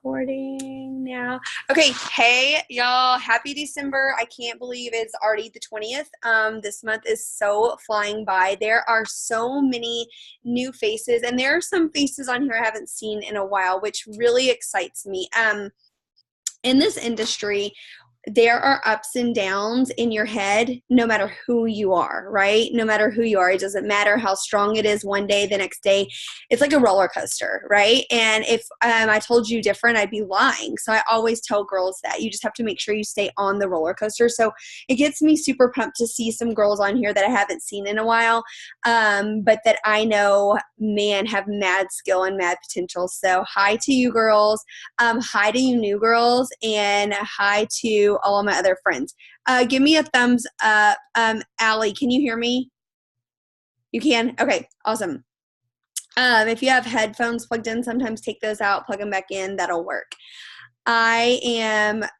recording now. Okay, hey y'all, happy December. I can't believe it's already the 20th. This month is so flying by. There are so many new faces, and there are some faces on here I haven't seen in a while, which really excites me. In this industry, there are ups and downs in your head no matter who you are, right? No matter who you are. It doesn't matter how strong it is one day, the next day. It's like a roller coaster, right? And if I told you different, I'd be lying. So I always tell girls that you just have to make sure you stay on the roller coaster. So it gets me super pumped to see some girls on here that I haven't seen in a while, but that I know, man, have mad skill and mad potential. So hi to you girls. Hi to you new girls, and hi to all of my other friends. Give me a thumbs up. Allie, can you hear me? You can? Okay, awesome. If you have headphones plugged in, sometimes take those out, plug them back in. That'll work. Let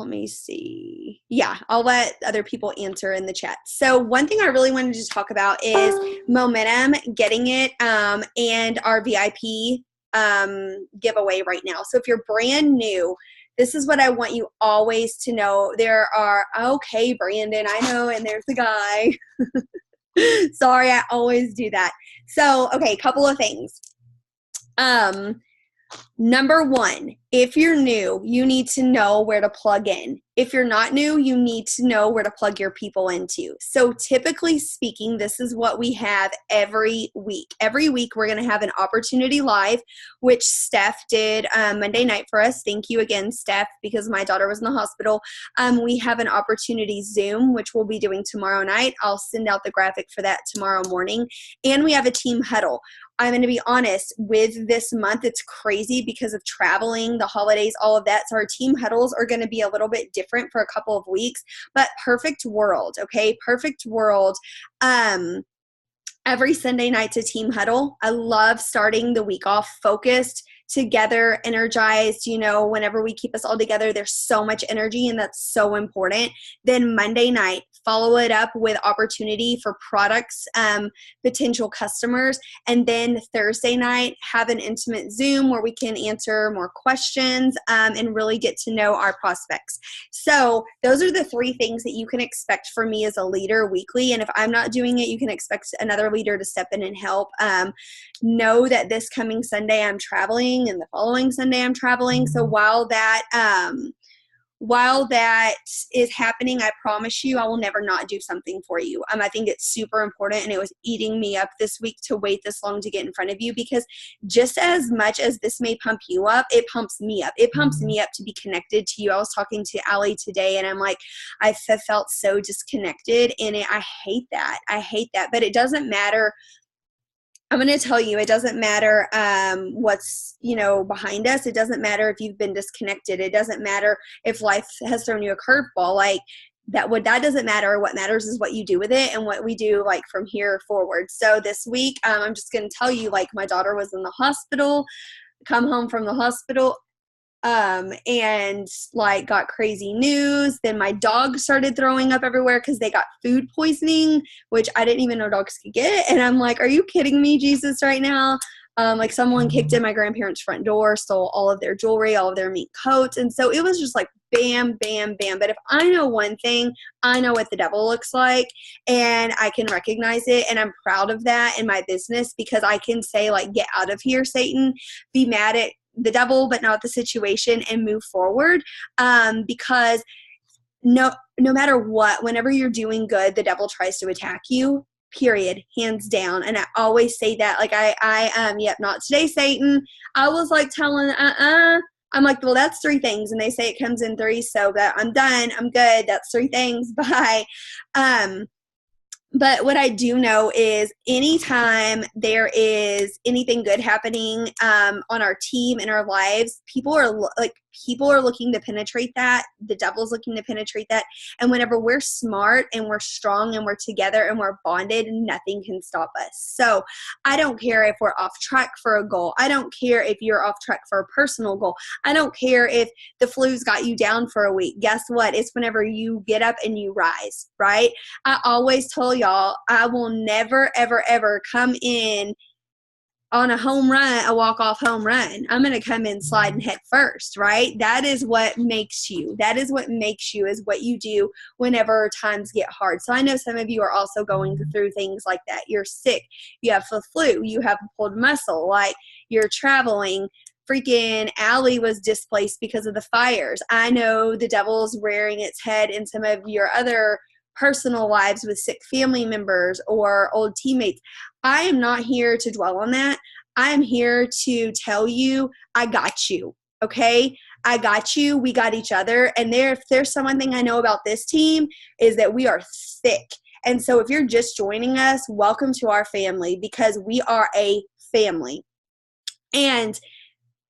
me see. Yeah, I'll let other people answer in the chat. So one thing I really wanted to talk about is momentum, getting it, and our VIP giveaway right now. So if you're brand new, this is what I want you always to know. There are, okay, Brandon, I know, and there's the guy. Sorry, I always do that. So, okay, couple of things. Number one, if you're new, you need to know where to plug in. If you're not new, you need to know where to plug your people into. So typically speaking, this is what we have every week. Every week we're going to have an opportunity live, which Steph did Monday night for us. Thank you again, Steph, because my daughter was in the hospital. We have an opportunity Zoom, which we'll be doing tomorrow night. I'll send out the graphic for that tomorrow morning. And we have a team huddle. I'm going to be honest, with this month, it's crazy because of traveling, the holidays, all of that. So our team huddles are going to be a little bit different for a couple of weeks, but perfect world, okay? Perfect world. Every Sunday night's a team huddle. I love starting the week off focused, together, energized. You know, whenever we keep us all together, there's so much energy, and that's so important. Then Monday night, follow it up with opportunity for products, potential customers. And then Thursday night, have an intimate Zoom where we can answer more questions and really get to know our prospects. So those are the three things that you can expect from me as a leader weekly. And if I'm not doing it, you can expect another leader to step in and help. Know that this coming Sunday I'm traveling, and the following Sunday I'm traveling. So while that is happening, I promise you I will never not do something for you. I think it's super important, and it was eating me up this week to wait this long to get in front of you, because just as much as this may pump you up, it pumps me up. It pumps me up to be connected to you. I was talking to Allie today, and I'm like, I felt so disconnected, and I hate that. I hate that, but it doesn't matter. I'm going to tell you, it doesn't matter what's, behind us. It doesn't matter if you've been disconnected. It doesn't matter if life has thrown you a curveball. Like that doesn't matter. What matters is what you do with it and what we do like from here forward. So this week, I'm just going to tell you, like, my daughter was in the hospital, come home from the hospital, and like got crazy news. Then my dog started throwing up everywhere because they got food poisoning, which I didn't even know dogs could get. And I'm like, are you kidding me, Jesus, right now? Like someone kicked in my grandparents' front door, stole all of their jewelry, all of their mink coats. And so it was just like bam, bam, bam. But if I know one thing, I know what the devil looks like, and I can recognize it. And I'm proud of that in my business, because I can say, like, get out of here, Satan, be mad at the devil, but not the situation, and move forward. Because no matter what, whenever you're doing good, the devil tries to attack you, period, hands down. And I always say that, like, yep, not today, Satan. I was like telling, I'm like, well, that's three things. And they say it comes in three. So that I'm done. I'm good. That's three things. Bye. But what I do know is anytime there is anything good happening on our team, in our lives, people are looking to penetrate that. The devil's looking to penetrate that. And whenever we're smart and we're strong and we're together and we're bonded, nothing can stop us. So I don't care if we're off track for a goal. I don't care if you're off track for a personal goal. I don't care if the flu's got you down for a week. Guess what? It's whenever you get up and you rise, right? I always tell y'all, I will never, ever, ever come in on a home run, a walk-off home run. I'm going to come in sliding head first, right? That is what makes you. That is what makes you, is what you do whenever times get hard. So I know some of you are also going through things like that. You're sick. You have the flu. You have a pulled muscle. Like, you're traveling. Freaking Allie was displaced because of the fires. I know the devil's rearing its head in some of your other personal lives with sick family members or old teammates. I am not here to dwell on that. I am here to tell you, I got you. Okay? I got you. We got each other. And if there's one thing I know about this team, is that we are thick. And so if you're just joining us, welcome to our family, because we are a family. And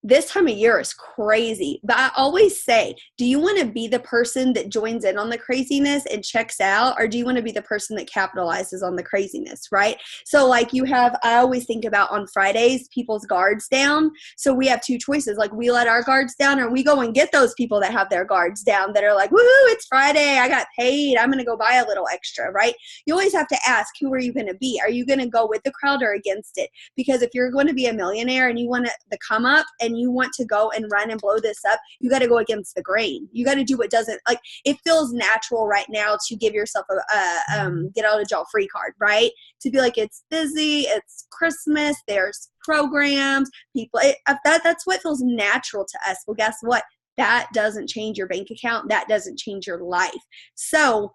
this time of year is crazy. But I always say, do you want to be the person that joins in on the craziness and checks out? Or do you want to be the person that capitalizes on the craziness, right? So like I always think about on Fridays, people's guards down. So we have two choices. Like, we let our guards down, or we go and get those people that have their guards down, that are like, woohoo, it's Friday. I got paid. I'm going to go buy a little extra, right? You always have to ask, who are you going to be? Are you going to go with the crowd or against it? Because if you're going to be a millionaire and you want the come up, and you want to go and run and blow this up, you got to go against the grain. You got to do what doesn't, like, it feels natural right now to give yourself a get out of jail free card, right? To be like, it's busy, it's Christmas, there's programs, people, that's what feels natural to us. Well, guess what? That doesn't change your bank account. That doesn't change your life. So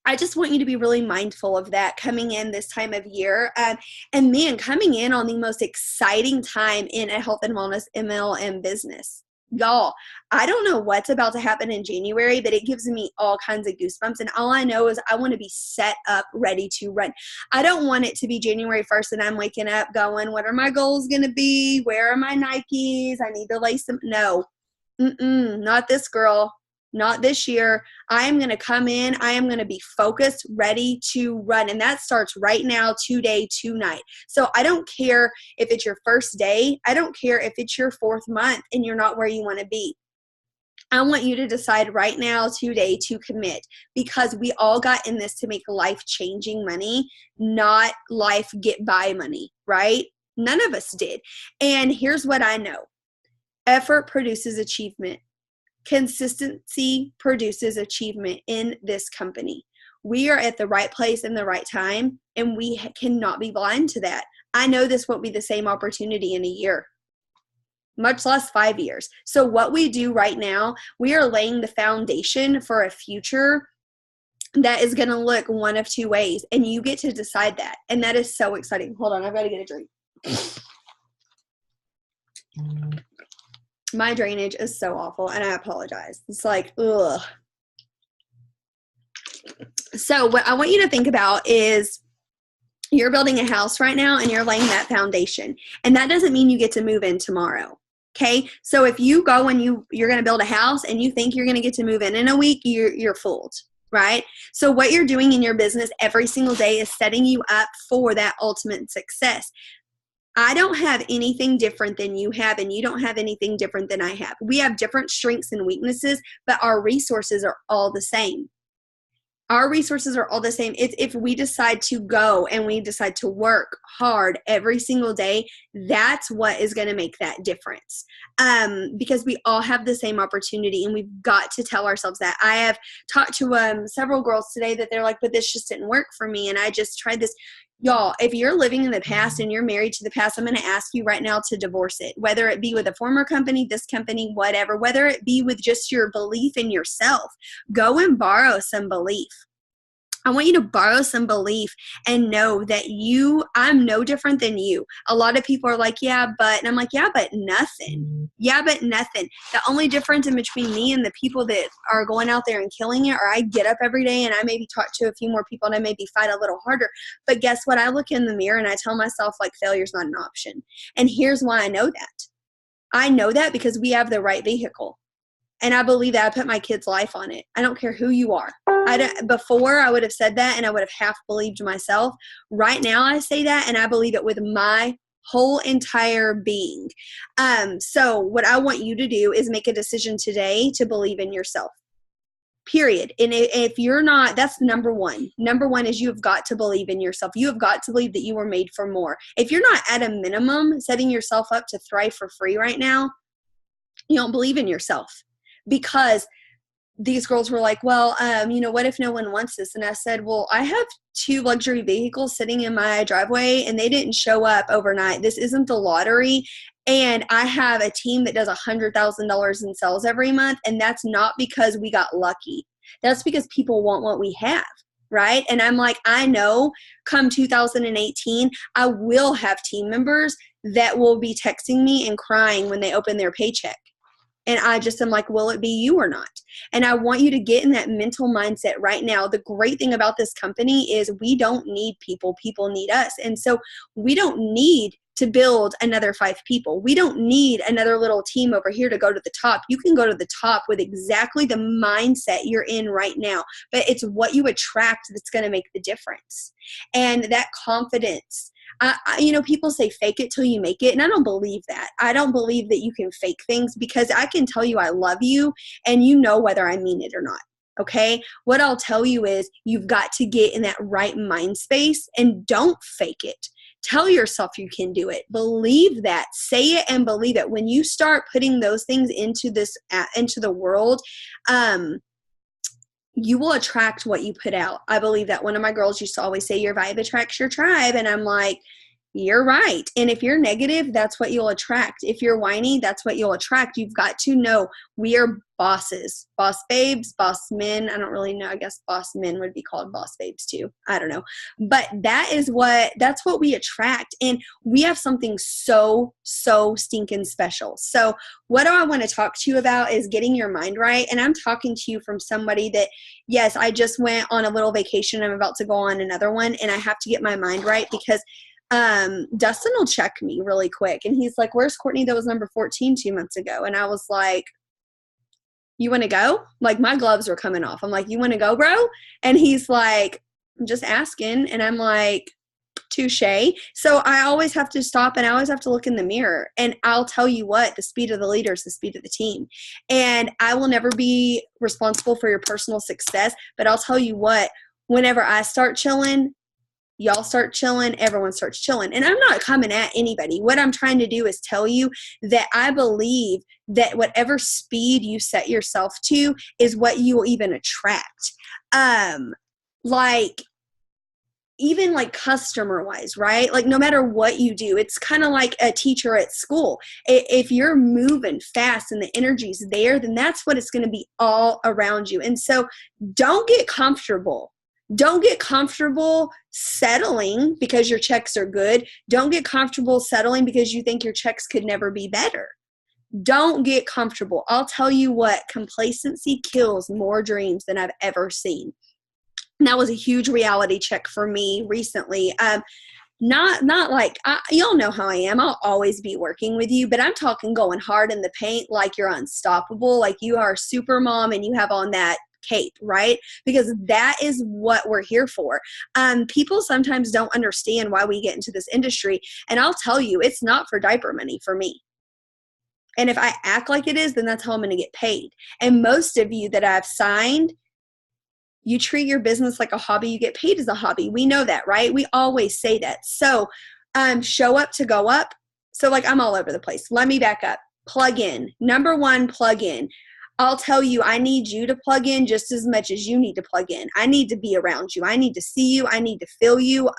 I just want you to be really mindful of that coming in this time of year. And man, coming in on the most exciting time in a health and wellness MLM business. Y'all, I don't know what's about to happen in January, but it gives me all kinds of goosebumps. And all I know is I want to be set up, ready to run. I don't want it to be January 1st and I'm waking up going, what are my goals going to be? Where are my Nikes? I need to lace them. No, not this girl. Not this year. I am going to come in. I am going to be focused, ready to run. And that starts right now, today, tonight. So I don't care if it's your first day. I don't care if it's your 4th month and you're not where you want to be. I want you to decide right now, today, to commit, because we all got in this to make life-changing money, not life get-by money, right? None of us did. And here's what I know. Effort produces achievement. Consistency produces achievement in this company. We are at the right place in the right time, and we cannot be blind to that. I know this won't be the same opportunity in a year, much less 5 years. So what we do right now, we are laying the foundation for a future that is going to look one of two ways, and you get to decide that. And that is so exciting. Hold on, I've got to get a drink. My drainage is so awful, and I apologize. It's like, ugh. So what I want you to think about is you're building a house right now, and you're laying that foundation. And that doesn't mean you get to move in tomorrow. Okay? So if you go and you're going to build a house and you think you're going to get to move in a week, you're fooled, right? So what you're doing in your business every single day is setting you up for that ultimate success. I don't have anything different than you have, and you don't have anything different than I have. We have different strengths and weaknesses, but our resources are all the same. Our resources are all the same. It's if we decide to go and we decide to work hard every single day, that's what is going to make that difference. Because we all have the same opportunity, and we've got to tell ourselves that. I have talked to several girls today that they're like, but this just didn't work for me, and I just tried this. Y'all, if you're living in the past and you're married to the past, I'm going to ask you right now to divorce it, whether it be with a former company, this company, whatever, whether it be with just your belief in yourself. Go and borrow some belief. I want you to borrow some belief and know that I'm no different than you. A lot of people are like, yeah, but, and I'm like, yeah, but nothing. Yeah, but nothing. The only difference in between me and the people that are going out there and killing it, or I get up every day and I maybe talk to a few more people and I maybe fight a little harder. But guess what? I look in the mirror and I tell myself, like, failure's not an option. And here's why I know that. I know that because we have the right vehicle. And I believe that. I put my kid's life on it. I don't care who you are. Before I would have said that and I would have half believed myself. Right now I say that and I believe it with my whole entire being. So what I want you to do is make a decision today to believe in yourself. period. And if you're not, that's number one. Number one is you have got to believe in yourself. You have got to believe that you were made for more. If you're not at a minimum setting yourself up to thrive for free right now, you don't believe in yourself. Because these girls were like, well, what if no one wants this? And I said, well, I have 2 luxury vehicles sitting in my driveway and they didn't show up overnight. This isn't the lottery. And I have a team that does $100,000 in sales every month. And that's not because we got lucky. That's because people want what we have. Right. And I'm like, I know come 2018, I will have team members that will be texting me and crying when they open their paycheck. And I just am like, will it be you or not? And I want you to get in that mental mindset right now. The great thing about this company is we don't need people. People need us. And so we don't need to build another 5 people. We don't need another little team over here to go to the top. You can go to the top with exactly the mindset you're in right now. But it's what you attract that's going to make the difference. And that confidence. People say fake it till you make it. And I don't believe that. I don't believe that you can fake things, because I can tell you I love you and you know whether I mean it or not. Okay. What I'll tell you is you've got to get in that right mind space and don't fake it. Tell yourself you can do it. Believe that. Say it and believe it. When you start putting those things into the world, you will attract what you put out. I believe that. One of my girls used to always say, your vibe attracts your tribe. And I'm like, you're right. And if you're negative, that's what you'll attract. If you're whiny, that's what you'll attract. You've got to know we are bosses, boss babes, boss men. I don't really know. I guess boss men would be called boss babes too. I don't know. But that's what we attract. And we have something so stinking special. So what do I want to talk to you about is getting your mind right. And I'm talking to you from somebody that, yes, I just went on a little vacation. I'm about to go on another one, and I have to get my mind right, because Dustin will check me really quick. And he's like, where's Courtney that was number 14 2 months ago? And I was like, you want to go? Like, my gloves were coming off. I'm like, you want to go, bro? And he's like, I'm just asking. And I'm like, touche. So I always have to stop and I always have to look in the mirror. And I'll tell you what, the speed of the leader is the speed of the team. And I will never be responsible for your personal success. But I'll tell you what, whenever I start chilling, y'all start chilling, everyone starts chilling. And I'm not coming at anybody. What I'm trying to do is tell you that I believe that whatever speed you set yourself to is what you will even attract. Even like customer wise, right? Like, no matter what you do, it's kind of like a teacher at school. If you're moving fast and the energy's there, then that's what it's going to be all around you. And so don't get comfortable. Don't get comfortable settling because your checks are good. Don't get comfortable settling because you think your checks could never be better. Don't get comfortable. I'll tell you what, complacency kills more dreams than I've ever seen. And that was a huge reality check for me recently. Not like, y'all know how I am. I'll always be working with you, but I'm talking going hard in the paint like you're unstoppable, like you are a super mom and you have on that cape, right? Because that is what we're here for. People sometimes don't understand why we get into this industry. And I'll tell you, it's not for diaper money for me. And if I act like it is, then that's how I'm going to get paid. And most of you that I've signed, you treat your business like a hobby, you get paid as a hobby. We know that, right? We always say that. So show up to go up. So like, I'm all over the place. Let me back up. Plug in. Number one, plug in. I'll tell you, I need you to plug in just as much as you need to plug in. I need to be around you. I need to see you. I need to feel you.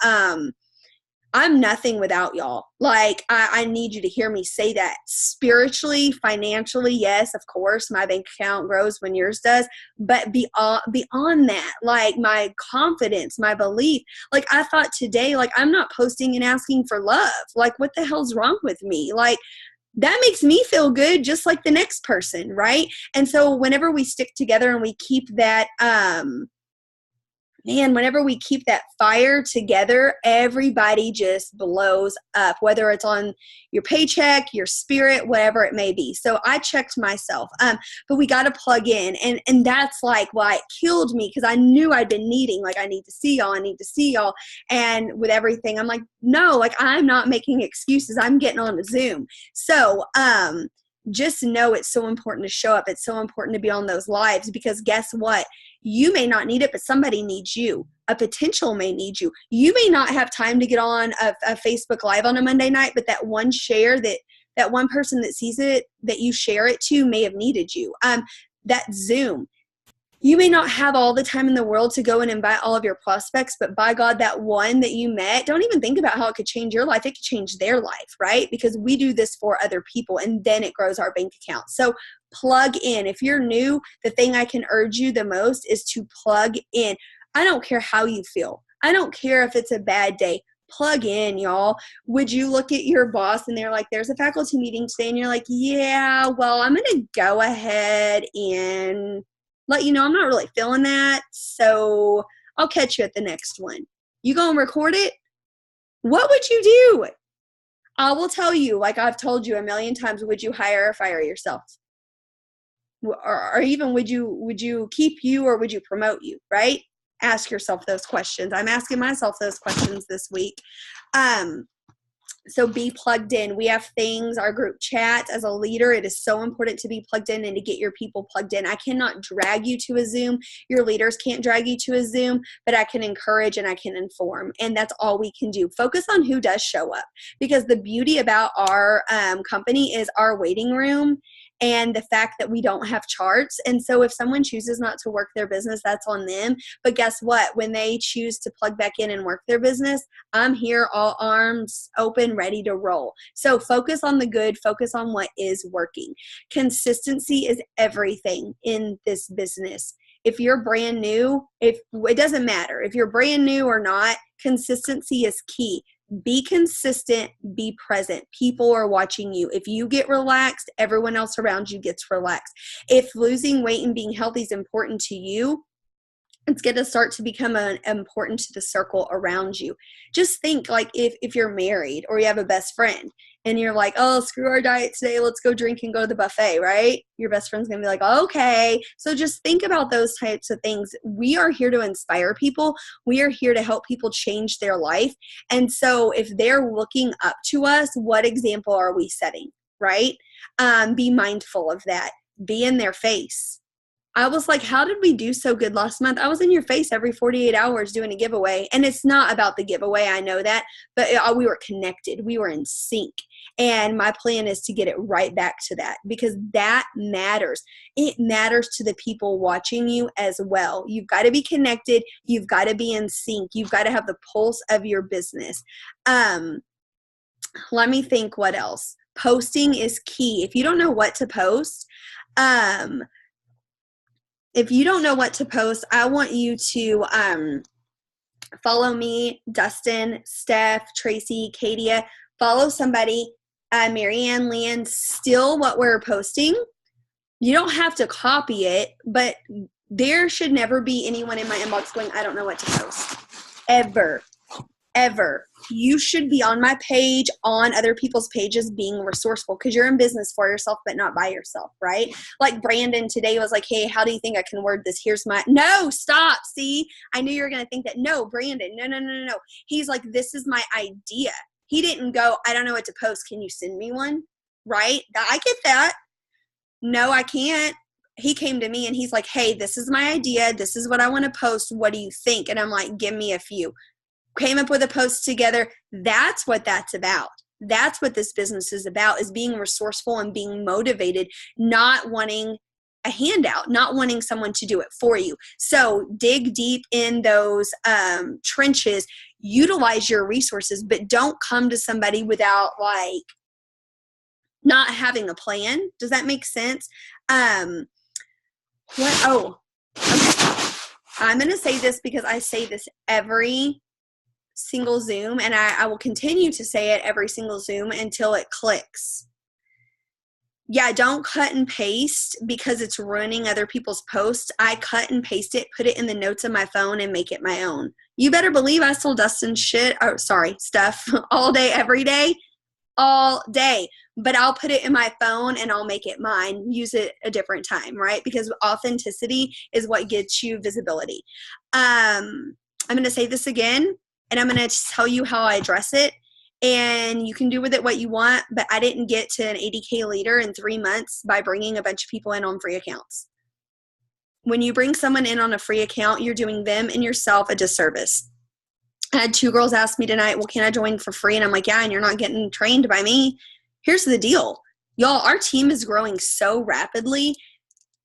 I'm nothing without y'all. Like, I need you to hear me say that. Spiritually, financially, yes, of course, my bank account grows when yours does. But beyond that, like my confidence, my belief, like I thought today, like I'm not posting and asking for love. Like, what the hell's wrong with me? Like, that makes me feel good just like the next person, right? And so whenever we stick together and we keep that, whenever we keep that fire together, everybody just blows up, whether it's on your paycheck, your spirit, whatever it may be. So I checked myself, but we got to plug in. And that's like why it killed me, because I knew I'd been needing, like, I need to see y'all. And with everything, I'm like, no, like I'm not making excuses. I'm getting on a Zoom. So, just know it's so important to show up. It's so important to be on those lives, because guess what? You may not need it, but somebody needs you. A potential may need you. You may not have time to get on a Facebook Live on a Monday night, but that one share, that one person that sees it, that you share it to, may have needed you. That Zoom. You may not have all the time in the world to go and invite all of your prospects, but by God, that one that you met, don't even think about how it could change your life. It could change their life, right? Because we do this for other people, and then it grows our bank account. So plug in. If you're new, the thing I can urge you the most is to plug in. I don't care how you feel. I don't care if it's a bad day. Plug in, y'all. Would you look at your boss and they're like, there's a faculty meeting today, and you're like, yeah, well, I'm going to go ahead and let you know I'm not really feeling that, so I'll catch you at the next one. You gonna record it? What would you do? I will tell you, like I've told you a million times, would you hire or fire yourself? Or even would you keep you, or would you promote you, right? Ask yourself those questions. I'm asking myself those questions this week. So be plugged in. We have things, our group chat. As a leader, it is so important to be plugged in and to get your people plugged in. I cannot drag you to a Zoom. Your leaders can't drag you to a Zoom, but I can encourage and I can inform. And that's all we can do. Focus on who does show up, because the beauty about our company is our waiting room and the fact that we don't have charts. And so if someone chooses not to work their business, that's on them. But guess what? When they choose to plug back in and work their business, I'm here, all arms open, ready to roll. So focus on the good, focus on what is working. Consistency is everything in this business. If you're brand new, it doesn't matter. If you're brand new or not, consistency is key. Be consistent, be present. People are watching you. If you get relaxed, everyone else around you gets relaxed. If losing weight and being healthy is important to you, it's going to start to become important to the circle around you. Just think, like if you're married or you have a best friend and you're like, oh, screw our diet today, let's go drink and go to the buffet, right? Your best friend's going to be like, okay. So just think about those types of things. We are here to inspire people. We are here to help people change their life. And so if they're looking up to us, what example are we setting, right? Be mindful of that. Be in their face. I was like, how did we do so good last month? I was in your face every 48 hours doing a giveaway. And it's not about the giveaway, I know that, but we were connected. We were in sync. And my plan is to get it right back to that, because that matters. It matters to the people watching you as well. You've got to be connected. You've got to be in sync. You've got to have the pulse of your business. Let me think what else. Posting is key. If you don't know what to post, I want you to follow me, Dustin, Steph, Tracy, Katia. Follow somebody, Marianne, Leanne, steal what we're posting. You don't have to copy it, but there should never be anyone in my inbox going, I don't know what to post. Ever. You should be on my page, on other people's pages, being resourceful, because you're in business for yourself, but not by yourself, right? Like Brandon today was like, hey, how do you think I can word this? No, stop. See, I knew you were going to think that. No, Brandon, no. He's like, this is my idea. He didn't go, I don't know what to post. Can you send me one? Right? I get that. No, I can't. He came to me and he's like, hey, this is my idea. This is what I want to post. What do you think? And I'm like, give me a few. Came up with a post together. That's what that's about. That's what this business is about, is being resourceful and being motivated, not wanting a handout, not wanting someone to do it for you. So dig deep in those trenches, utilize your resources, but don't come to somebody without like not having a plan. Does that make sense? Okay. I'm going to say this because I say this every single Zoom, and I will continue to say it every single Zoom until it clicks. Yeah, don't cut and paste because it's ruining other people's posts. I cut and paste it, put it in the notes of my phone, and make it my own. You better believe I still Dustin stuff all day, every day, all day. But I'll put it in my phone and I'll make it mine, use it a different time, right? Because authenticity is what gets you visibility. I'm going to say this again, and I'm going to tell you how I address it. and you can do with it what you want, but I didn't get to an 80K leader in 3 months by bringing a bunch of people in on free accounts. When you bring someone in on a free account, you're doing them and yourself a disservice. I had 2 girls ask me tonight, well, can I join for free? And I'm like, yeah, and you're not getting trained by me. Here's the deal. Y'all, our team is growing so rapidly.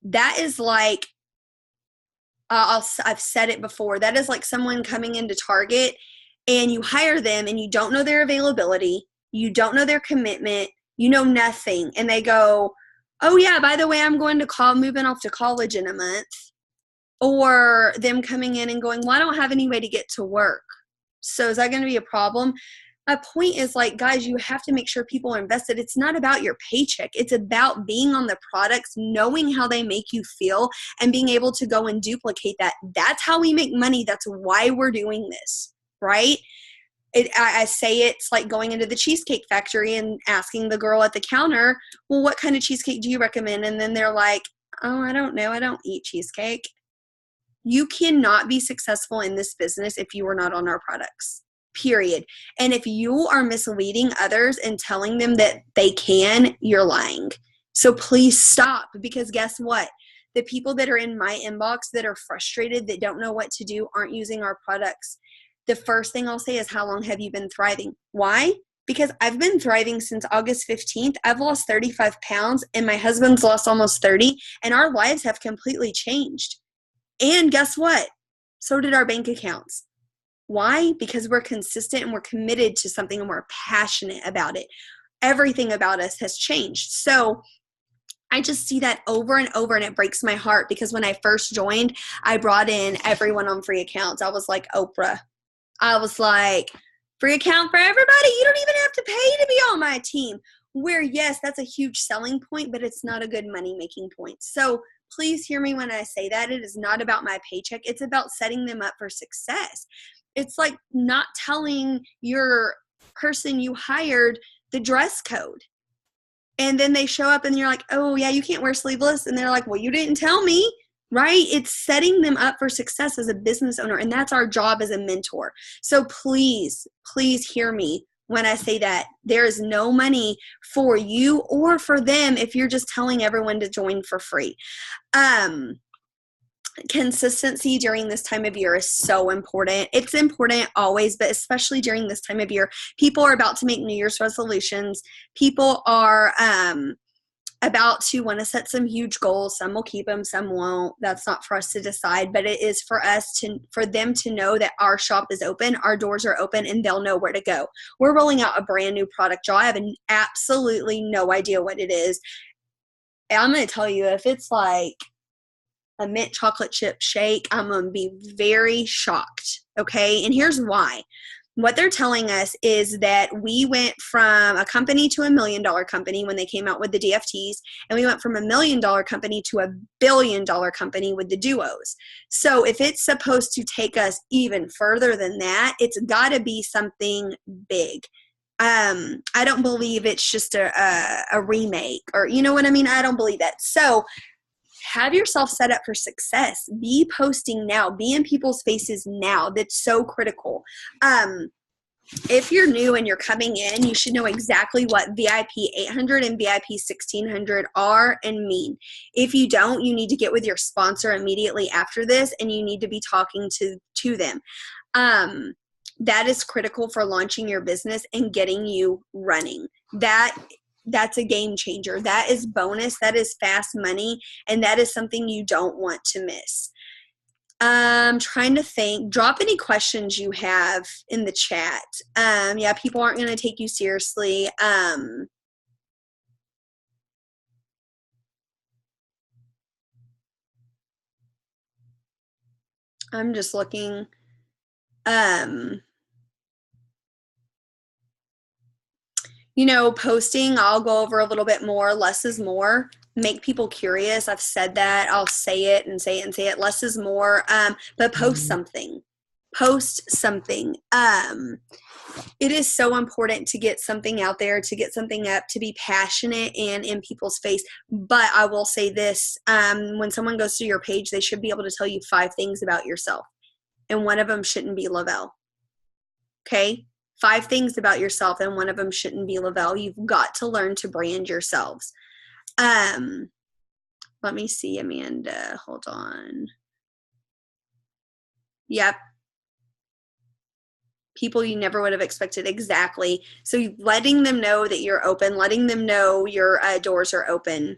That is like, I've said it before, that is like someone coming into Target and you hire them and you don't know their availability, you don't know their commitment, you know nothing. And they go, oh yeah, by the way, I'm going to moving off to college in a month. Or them coming in and going, well, I don't have any way to get to work. So is that going to be a problem? My point is, like, guys, you have to make sure people are invested. It's not about your paycheck. It's about being on the products, knowing how they make you feel, and being able to go and duplicate that. That's how we make money. That's why we're doing this, right? I say it's like going into the Cheesecake Factory and asking the girl at the counter, well, what kind of cheesecake do you recommend? And then they're like, oh, I don't know. I don't eat cheesecake. You cannot be successful in this business if you are not on our products, period. And if you are misleading others and telling them that they can, you're lying. So please stop, because guess what? The people that are in my inbox that are frustrated, that don't know what to do, aren't using our products. The first thing I'll say is, how long have you been thriving? Why? Because I've been thriving since August 15th. I've lost 35 pounds and my husband's lost almost 30, and our lives have completely changed. And guess what? So did our bank accounts. Why? Because we're consistent and we're committed to something and we're passionate about it. Everything about us has changed. So I just see that over and over, and it breaks my heart, because when I first joined, I brought in everyone on free accounts. I was like Oprah. I was like, free account for everybody. You don't even have to pay to be on my team. Where, yes, that's a huge selling point, but it's not a good money-making point. So please hear me when I say that. It is not about my paycheck. It's about setting them up for success. It's like not telling your person you hired the dress code. And then they show up and you're like, oh, yeah, you can't wear sleeveless. And they're like, well, you didn't tell me, right? It's setting them up for success as a business owner. And that's our job as a mentor. So please, please hear me when I say that there is no money for you or for them if you're just telling everyone to join for free. Consistency during this time of year is so important. It's important always, but especially during this time of year. People are about to make New Year's resolutions. People are about to want to set some huge goals. Some will keep them, some won't. That's not for us to decide, but it is for them to know that our shop is open, our doors are open, and they'll know where to go. We're rolling out a brand new product, y'all. I have absolutely no idea what it is. I'm going to tell you, if it's like a mint chocolate chip shake, I'm going to be very shocked. Okay. And here's why. What they're telling us is that we went from a company to $1 million company when they came out with the DFTs, and we went from $1 million company to $1 billion company with the duos. So if it's supposed to take us even further than that, it's got to be something big. I don't believe it's just a remake, or you know what I mean? I don't believe that. So have yourself set up for success. Be posting now. Be in people's faces now. That's so critical. If you're new and you're coming in, you should know exactly what VIP 800 and VIP 1600 are and mean. If you don't, you need to get with your sponsor immediately after this, and you need to be talking to them. That is critical for launching your business and getting you running. That's a game changer. That is bonus. That is fast money. And that is something you don't want to miss. I'm trying to think. Drop any questions you have in the chat. Yeah, people aren't going to take you seriously. I'm just looking. Posting, I'll go over a little bit more. Less is more. Make people curious. I've said that. I'll say it and say it and say it. Less is more. But post something. Post something. It is so important to get something out there, to get something up, to be passionate and in people's face. But I will say this. When someone goes to your page, they should be able to tell you 5 things about yourself. And one of them shouldn't be Lavelle. Okay? 5 things about yourself, and one of them shouldn't be Lavelle. You've got to learn to brand yourselves. Let me see, Amanda. Hold on. Yep. People you never would have expected. Exactly. So letting them know that you're open, letting them know your doors are open.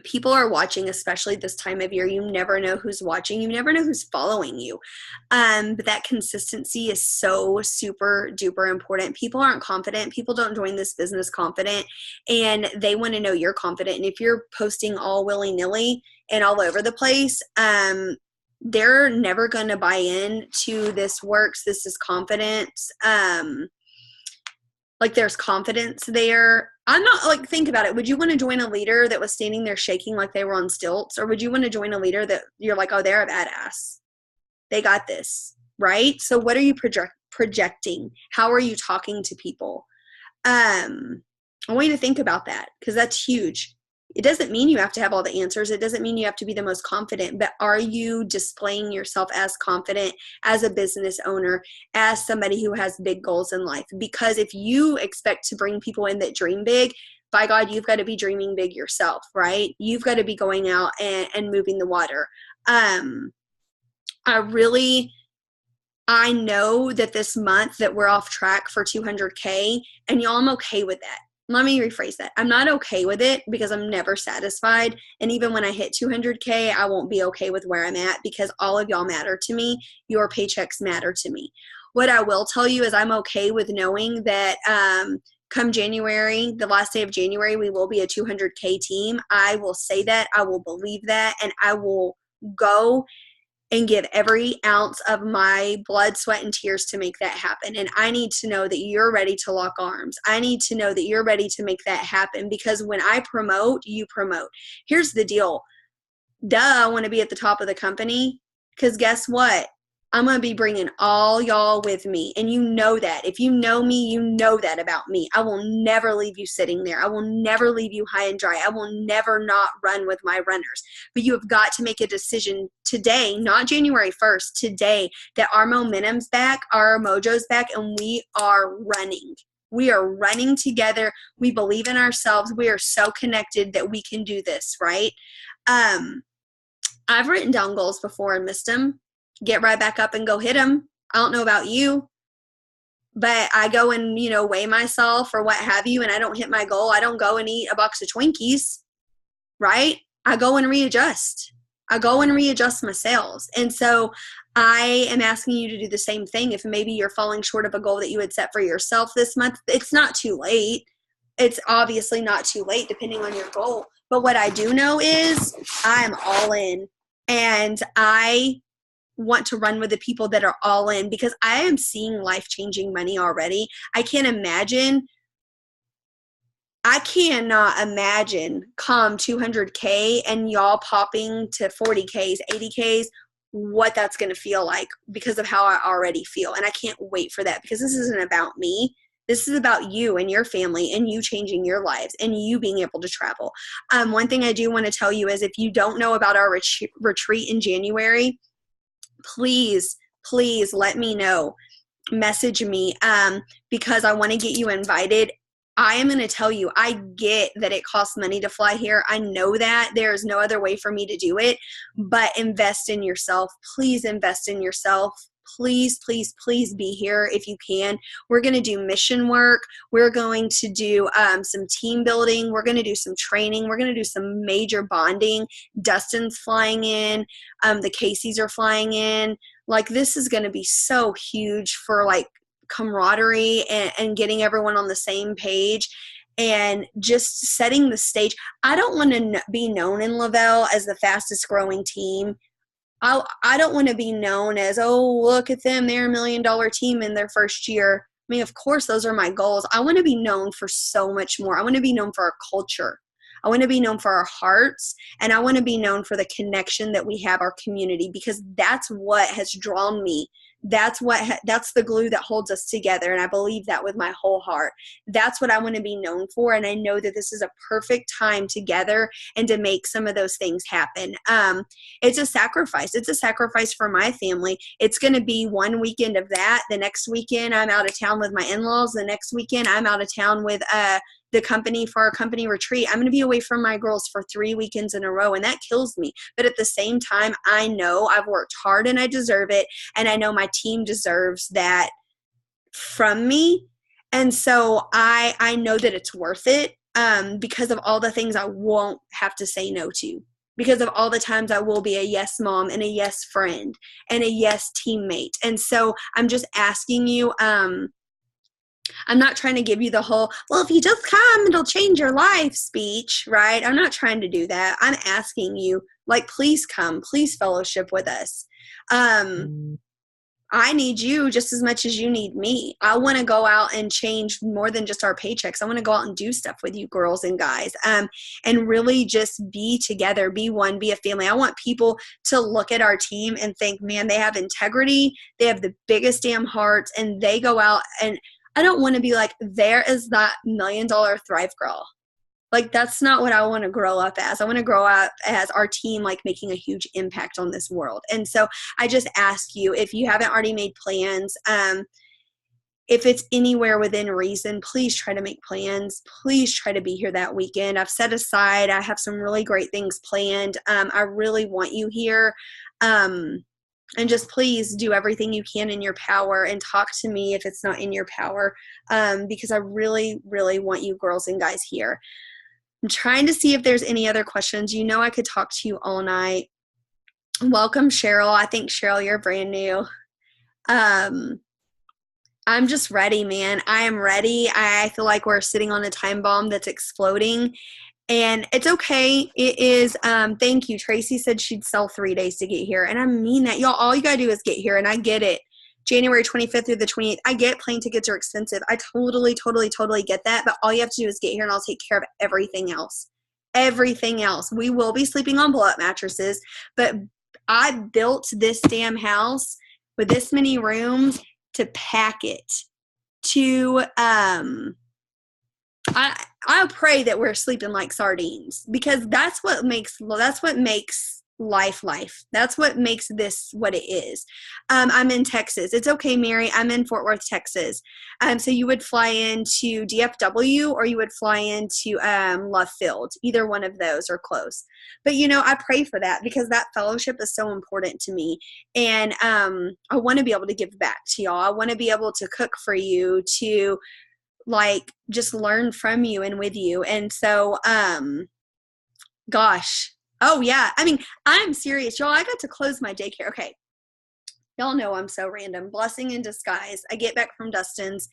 People are watching, especially this time of year. You never know who's watching. You never know who's following you. But that consistency is so super duper important. People aren't confident. People don't join this business confident, and they want to know you're confident. And if you're posting all willy-nilly and all over the place, they're never going to buy in to this works. This is confidence. Like there's confidence there. I'm not like, think about it. Would you want to join a leader that was standing there shaking like they were on stilts? Or would you want to join a leader that you're like, oh, they're a badass. They got this, right? So what are you projecting? How are you talking to people? I want you to think about that, because that's huge. It doesn't mean you have to have all the answers. It doesn't mean you have to be the most confident, but are you displaying yourself as confident, as a business owner, as somebody who has big goals in life? Because if you expect to bring people in that dream big, by God, you've got to be dreaming big yourself, right? You've got to be going out and moving the water. I know that this month that we're off track for 200K, and y'all, I'm okay with that. Let me rephrase that. I'm not okay with it because I'm never satisfied. And even when I hit 200K, I won't be okay with where I'm at, because all of y'all matter to me. Your paychecks matter to me. What I will tell you is I'm okay with knowing that come January, the last day of January, we will be a 200K team. I will say that. I will believe that. And I will go and give every ounce of my blood, sweat, and tears to make that happen. And I need to know that you're ready to lock arms. I need to know that you're ready to make that happen, because when I promote, you promote. Here's the deal. I want to be at the top of the company, because guess what? I'm going to be bringing all y'all with me. And you know that. If you know me, you know that about me. I will never leave you sitting there. I will never leave you high and dry. I will never not run with my runners. But you have got to make a decision today, not January 1st, today, that our momentum's back, our mojo's back, and we are running. We are running together. We believe in ourselves. We are so connected that we can do this, right? I've written down goals before and missed them. Get right back up and go hit them. I don't know about you, but I go and, weigh myself or what have you, and I don't hit my goal. I don't go and eat a box of Twinkies, right? I go and readjust. I go and readjust my sales. And so I am asking you to do the same thing. If maybe you're falling short of a goal that you had set for yourself this month, it's not too late. It's obviously not too late depending on your goal. But what I do know is I'm all in, and I want to run with the people that are all in, because I am seeing life-changing money already. I cannot imagine come 200K and y'all popping to 40Ks, 80Ks, what that's going to feel like, because of how I already feel. And I can't wait for that, because this isn't about me. This is about you and your family and you changing your lives and you being able to travel. One thing I do want to tell you is, if you don't know about our retreat in January, please let me know. Message me, because I want to get you invited. I am going to tell you, I get that it costs money to fly here. I know that. There is no other way for me to do it, but invest in yourself. Please invest in yourself. Please be here if you can. We're going to do mission work. We're going to do some team building. We're going to do some training. We're going to do some major bonding. Dustin's flying in. The Caseys are flying in. Like, this is going to be so huge for like camaraderie and getting everyone on the same page and just setting the stage. I don't want to be known in Lavelle as the fastest growing team. I don't want to be known as, oh, look at them, they're $1 million team in their first year. I mean, of course, those are my goals. I want to be known for so much more. I want to be known for our culture. I want to be known for our hearts, and I want to be known for the connection that we have, our community, because that's what has drawn me that's that's the glue that holds us together. And I believe that with my whole heart. That's what I want to be known for. And I know that this is a perfect time together and to make some of those things happen. It's a sacrifice. It's a sacrifice for my family. It's going to be one weekend of that. The next weekend I'm out of town with my in-laws. The next weekend I'm out of town with the company for our company retreat. I'm going to be away from my girls for 3 weekends in a row, and that kills me. But at the same time, I know I've worked hard and I deserve it, and I know my team deserves that from me. And so I know that it's worth it because of all the things I won't have to say no to, because of all the times I will be a yes mom and a yes friend and a yes teammate. And so I'm just asking you, I'm not trying to give you the whole, well, if you just come, it'll change your life speech, right? I'm not trying to do that. I'm asking you, like, please come, please fellowship with us. I need you just as much as you need me. I want to go out and change more than just our paychecks. I want to go out and do stuff with you girls and guys, and really just be together, be one, be a family. I want people to look at our team and think, man, they have integrity. They have the biggest damn hearts, and they go out, and I don't want to be like, there is that $1 million Thrive girl. Like, that's not what I want to grow up as. I want to grow up as our team, like, making a huge impact on this world. And so I just ask you, if you haven't already made plans, if it's anywhere within reason, please try to make plans. Please try to be here that weekend. I've set aside, I have some really great things planned. I really want you here. And just please do everything you can in your power, and talk to me if it's not in your power, because I really, really want you girls and guys here. I'm trying to see if there's any other questions. You know I could talk to you all night. Welcome, Cheryl. I think, Cheryl, you're brand new. I'm just ready, man. I am ready. I feel like we're sitting on a time bomb that's exploding. And it's okay. It is, thank you. Tracy said she'd sell 3 days to get here. And I mean that. Y'all, all you got to do is get here. And I get it. January 25th through the 28th. I get plane tickets are expensive. I totally get that. But all you have to do is get here, and I'll take care of everything else. Everything else. We will be sleeping on blow-up mattresses. But I built this damn house with this many rooms to pack it. To, I pray that we're sleeping like sardines, because that's what makes life. That's what makes this what it is. I'm in Texas. It's okay, Mary. I'm in Fort Worth, Texas. So you would fly into DFW, or you would fly into Love Field. Either one of those are close. But, I pray for that, because that fellowship is so important to me. And I want to be able to give back to y'all. I want to be able to cook for you, to like just learn from you and with you. And so, gosh. Oh yeah. I mean, I'm serious, y'all. I got to close my daycare. Okay. Y'all know I'm so random. Blessing in disguise. I get back from Dustin's.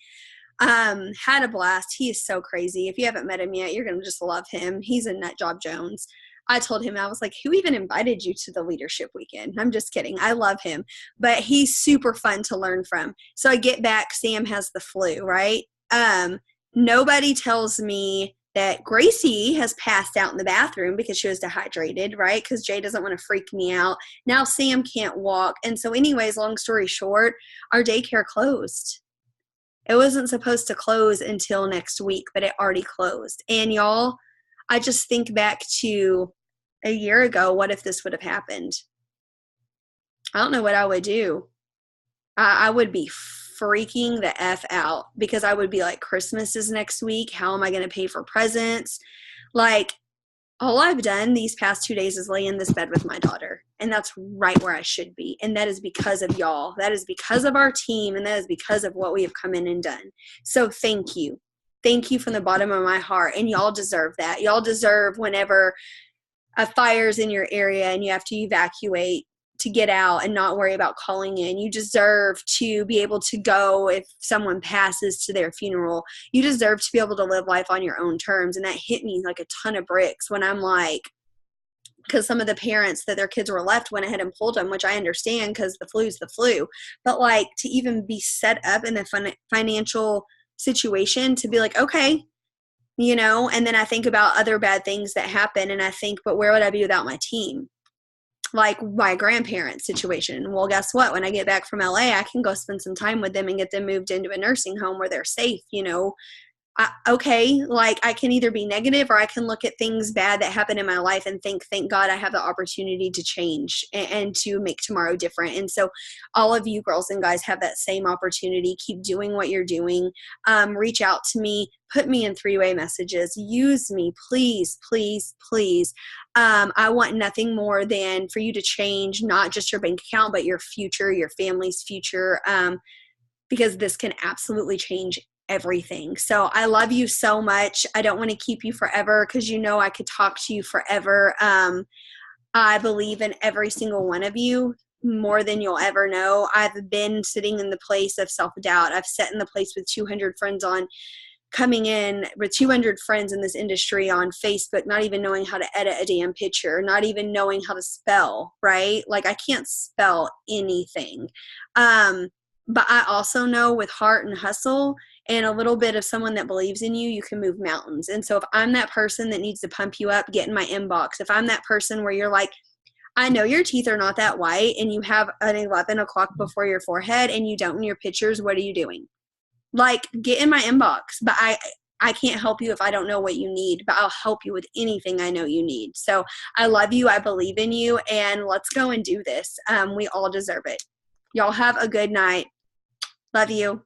Had a blast. He is so crazy. If you haven't met him yet, you're going to just love him. He's a nut job Jones. I told him, I was like, who even invited you to the leadership weekend? I'm just kidding. I love him, but he's super fun to learn from. So I get back, Sam has the flu, right? Nobody tells me that Gracie has passed out in the bathroom because she was dehydrated, right? Because Jay doesn't want to freak me out. Now Sam can't walk. And so anyways, long story short, our daycare closed. It wasn't supposed to close until next week, but it already closed. And y'all, I just think back to a year ago, what if this would have happened? I don't know what I would do. I would be freaking the F out, because I would be like, Christmas is next week. How am I going to pay for presents? Like, all I've done these past 2 days is lay in this bed with my daughter. And that's right where I should be. And that is because of y'all. That is because of our team. And that is because of what we have come in and done. So thank you. Thank you from the bottom of my heart. And y'all deserve that. Y'all deserve, whenever a fire's in your area and you have to evacuate, to get out and not worry about calling in. You deserve to be able to go if someone passes to their funeral. You deserve to be able to live life on your own terms. And that hit me like a ton of bricks when I'm like, because some of the parents that their kids were left went ahead and pulled them, which I understand, because the flu's the flu. But like, to even be set up in a financial situation to be like, okay, and then I think about other bad things that happen, and I think, but where would I be without my team? like my grandparents' situation. Well, guess what? When I get back from LA, I can go spend some time with them and get them moved into a nursing home where they're safe, you know. Okay, like I can either be negative or I can look at things bad that happen in my life and think, thank God I have the opportunity to change and to make tomorrow different. And so all of you girls and guys have that same opportunity. Keep doing what you're doing. Reach out to me, put me in three-way messages, use me, please, please, please. I want nothing more than for you to change, not just your bank account, but your future, your family's future, because this can absolutely change everything. So I love you so much. I don't want to keep you forever because you know I could talk to you forever. I believe in every single one of you more than you'll ever know. I've been sitting in the place of self-doubt. I've sat in the place with 200 friends on coming in with 200 friends in this industry on Facebook, not even knowing how to edit a damn picture, not even knowing how to spell, right? Like I can't spell anything. But I also know with heart and hustle and a little bit of someone that believes in you, you can move mountains. And so if I'm that person that needs to pump you up, get in my inbox. If I'm that person where you're like, I know your teeth are not that white and you have an 11 o'clock before your forehead and you don't in your pictures, what are you doing? Like, get in my inbox. But I can't help you if I don't know what you need, but I'll help you with anything I know you need. So I love you. I believe in you. And let's go and do this. We all deserve it. Y'all have a good night. Love you.